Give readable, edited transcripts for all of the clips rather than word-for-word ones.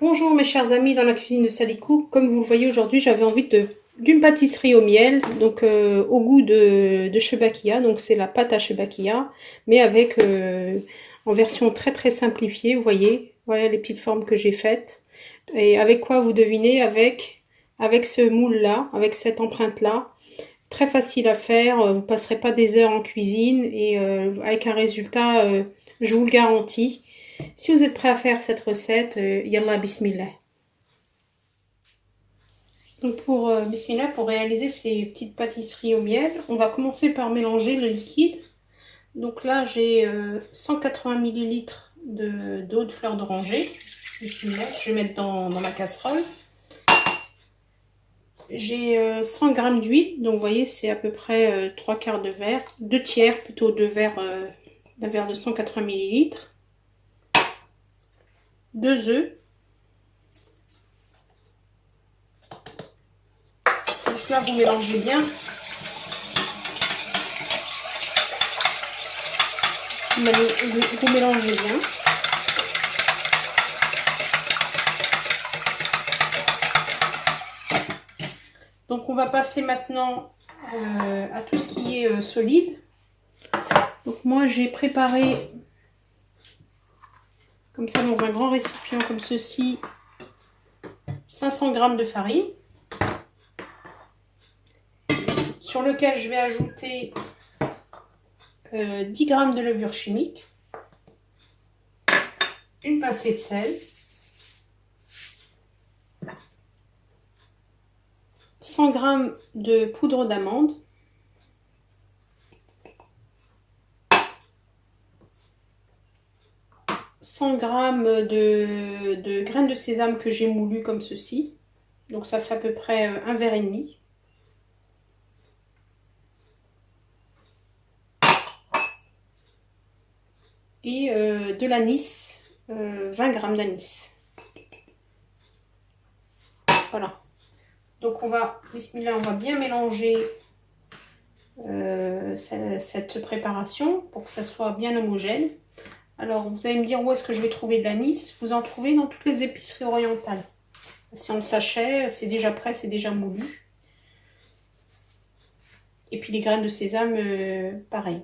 Bonjour mes chers amis dans la cuisine de Salikou. Comme vous le voyez aujourd'hui, j'avais envie d'une pâtisserie au miel, donc au goût de Chebakia. Donc c'est la pâte à Chebakia, mais avec en version très très simplifiée. Vous voyez, voilà les petites formes que j'ai faites. Et avec quoi vous devinez? Avec ce moule là, avec cette empreinte là. Très facile à faire. Vous passerez pas des heures en cuisine et avec un résultat, je vous le garantis. Si vous êtes prêt à faire cette recette, yallah bismillah. Donc bismillah, pour réaliser ces petites pâtisseries au miel, on va commencer par mélanger le liquide. Donc là, j'ai 180 millilitres d'eau de fleur d'oranger. Bismillah, je vais mettre dans ma casserole. J'ai 100 g d'huile, donc vous voyez, c'est à peu près 3 quarts de verre, 2 tiers plutôt de verre, d'un verre de 180 millilitres. 2 œufs. Donc là, vous mélangez bien. Vous mélangez bien. Donc on va passer maintenant à tout ce qui est solide. Donc moi j'ai préparé comme ça dans un grand récipient comme ceci 500 g de farine sur lequel je vais ajouter 10 g de levure chimique, une pincée de sel, 100 g de poudre d'amande, de graines de sésame que j'ai moulues comme ceci. Donc ça fait à peu près un verre et demi. Et de l'anis, 20 g d'anis. Voilà. Donc on va bien mélanger cette préparation pour que ça soit bien homogène. Alors vous allez me dire où est-ce que je vais trouver de l'anis. Vous en trouvez dans toutes les épiceries orientales. C'est en sachet, c'est déjà prêt, c'est déjà moulu. Et puis les graines de sésame, pareil.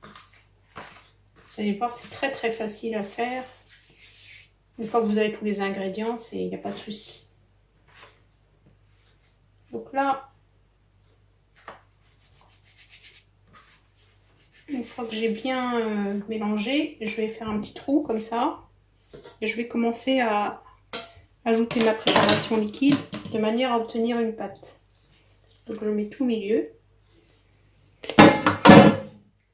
Vous allez voir, c'est très très facile à faire. Une fois que vous avez tous les ingrédients, il n'y a pas de souci. Donc là, une fois que j'ai bien mélangé, je vais faire un petit trou comme ça. Et je vais commencer à ajouter ma préparation liquide de manière à obtenir une pâte. Donc je mets tout au milieu.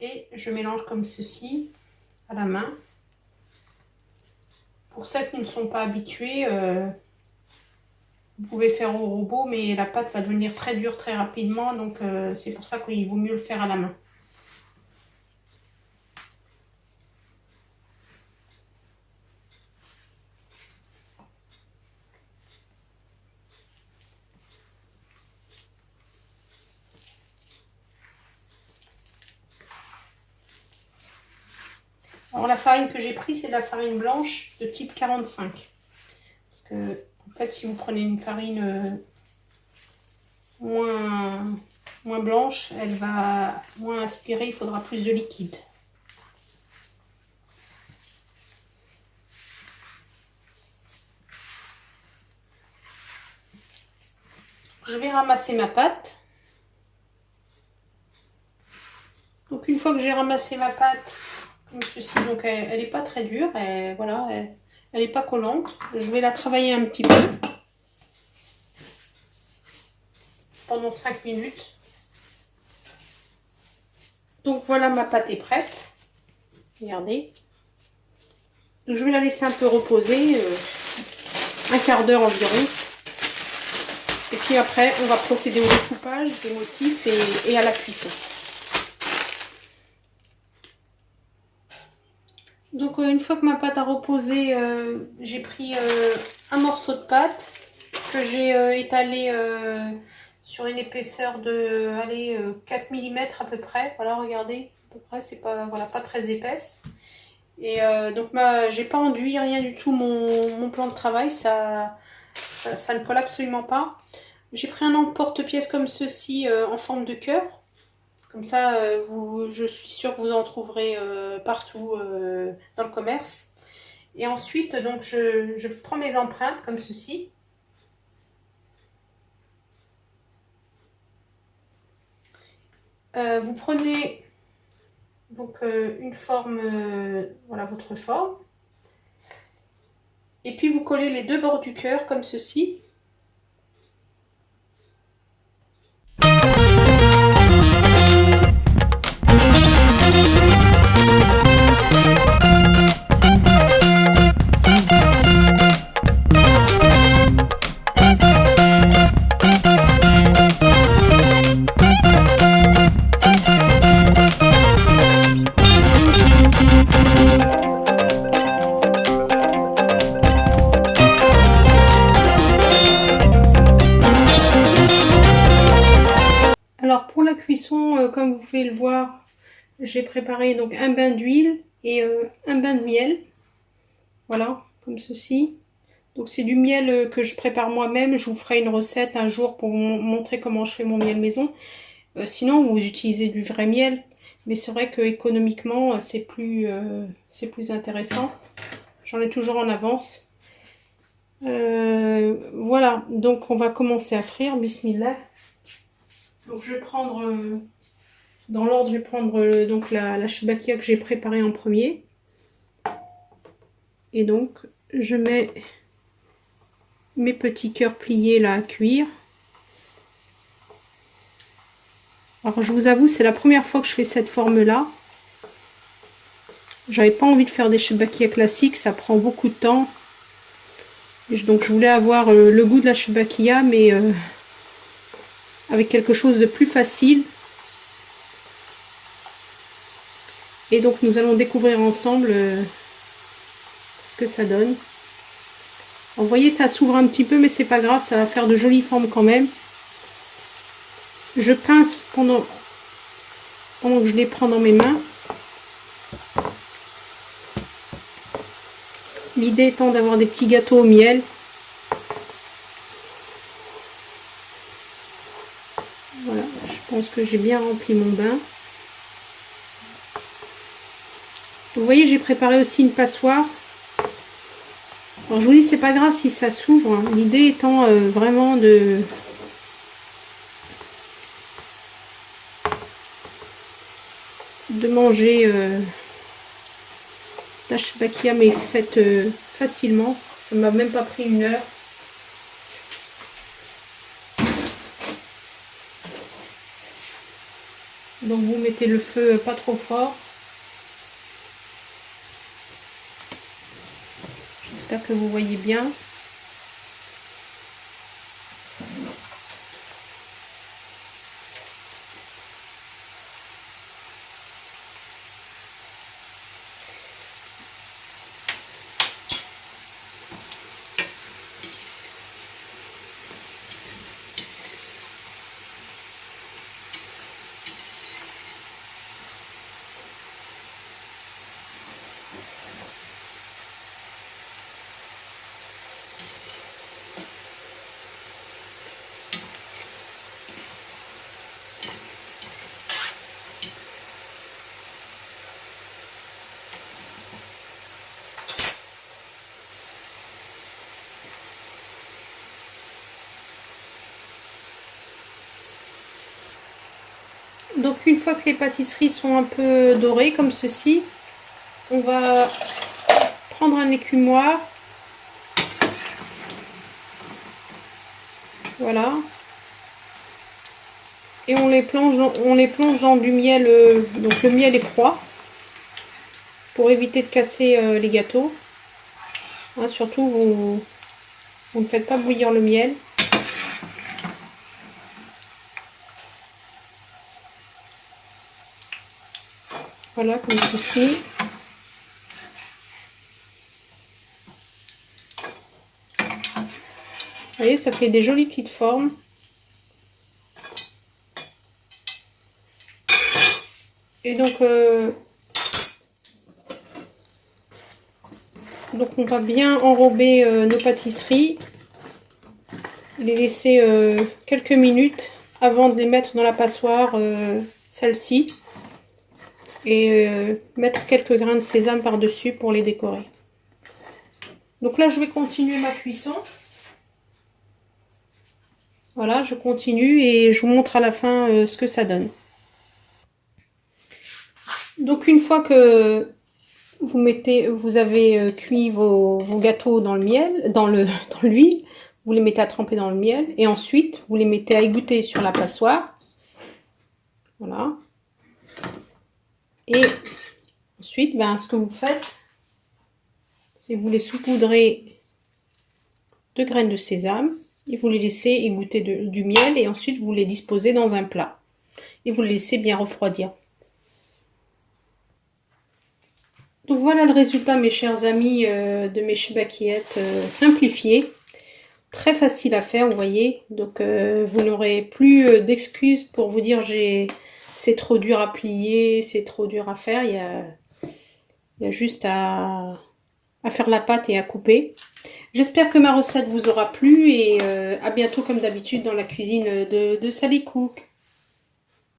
Et je mélange comme ceci à la main. Pour celles qui ne sont pas habituées, vous pouvez faire au robot, mais la pâte va devenir très dure très rapidement. Donc c'est pour ça qu'il vaut mieux le faire à la main. Alors la farine que j'ai prise, c'est de la farine blanche de type 45. Parce que en fait, si vous prenez une farine moins blanche, elle va moins aspirer, il faudra plus de liquide. Je vais ramasser ma pâte. Donc une fois que j'ai ramassé ma pâte, comme ceci, donc elle n'est pas très dure, voilà, elle n'est pas collante. Je vais la travailler un petit peu pendant 5 minutes. Donc voilà, ma pâte est prête. Regardez. Donc je vais la laisser un peu reposer, un quart d'heure environ. Et puis après, on va procéder au découpage des motifs et à la cuisson. Donc une fois que ma pâte a reposé, j'ai pris un morceau de pâte que j'ai étalé sur une épaisseur de 4 mm à peu près. Voilà, regardez, peu près, c'est pas, voilà, pas très épaisse. Et donc j'ai pas enduit rien du tout mon plan de travail, ça ne colle absolument pas. J'ai pris un emporte-pièce comme ceci en forme de cœur. Comme ça, je suis sûre que vous en trouverez partout dans le commerce. Et ensuite, donc, je prends mes empreintes comme ceci. Vous prenez donc une forme, voilà votre forme. Et puis vous collez les deux bords du cœur comme ceci. Alors pour la cuisson, comme vous pouvez le voir, j'ai préparé donc un bain d'huile et un bain de miel. Voilà, comme ceci. Donc c'est du miel que je prépare moi-même. Je vous ferai une recette un jour pour vous montrer comment je fais mon miel maison. Sinon vous utilisez du vrai miel. Mais c'est vrai que économiquement c'est plus intéressant. J'en ai toujours en avance. Voilà, donc on va commencer à frire. Bismillah. Donc je vais prendre, dans l'ordre, je vais prendre donc la shebakia que j'ai préparée en premier. Et donc je mets mes petits cœurs pliés là à cuire. Alors je vous avoue, c'est la première fois que je fais cette forme là. J'avais pas envie de faire des shebakia classiques, ça prend beaucoup de temps. Donc je voulais avoir le goût de la shebakia, mais avec quelque chose de plus facile. Et donc nous allons découvrir ensemble ce que ça donne. Vous voyez, ça s'ouvre un petit peu, mais c'est pas grave, ça va faire de jolies formes quand même. Je pince pendant que je les prends dans mes mains. L'idée étant d'avoir des petits gâteaux au miel. Voilà, je pense que j'ai bien rempli mon bain. Vous voyez, j'ai préparé aussi une passoire. Alors je vous dis, c'est pas grave si ça s'ouvre. Hein. L'idée étant vraiment de manger la shebakia, mais faite facilement. Ça m'a même pas pris une heure. Donc vous mettez le feu pas trop fort. J'espère que vous voyez bien. Donc une fois que les pâtisseries sont un peu dorées comme ceci, on va prendre un écumoire. Voilà. Et on les plonge dans du miel, donc le miel est froid, pour éviter de casser les gâteaux. Hein, surtout, vous ne faites pas bouillir le miel. Voilà, comme ceci. Vous voyez, ça fait des jolies petites formes. Et donc on va bien enrober nos pâtisseries, les laisser quelques minutes avant de les mettre dans la passoire, celle-ci, et mettre quelques grains de sésame par-dessus pour les décorer. Donc là, je vais continuer ma cuisson. Voilà, je continue et je vous montre à la fin ce que ça donne. Donc une fois que vous avez cuit vos gâteaux dans le miel, dans l'huile, vous les mettez à tremper dans le miel et ensuite vous les mettez à égoutter sur la passoire. Voilà. Et ensuite, ce que vous faites, c'est vous les saupoudrez de graines de sésame et vous les laissez égoutter du miel et ensuite vous les disposez dans un plat et vous les laissez bien refroidir. Donc voilà le résultat, mes chers amis, de mes chebakiyet simplifiés. Très facile à faire, vous voyez. Donc vous n'aurez plus d'excuses pour vous dire c'est trop dur à plier, c'est trop dur à faire. Il y a juste à faire la pâte et à couper. J'espère que ma recette vous aura plu et à bientôt comme d'habitude dans la cuisine de Sally Cook.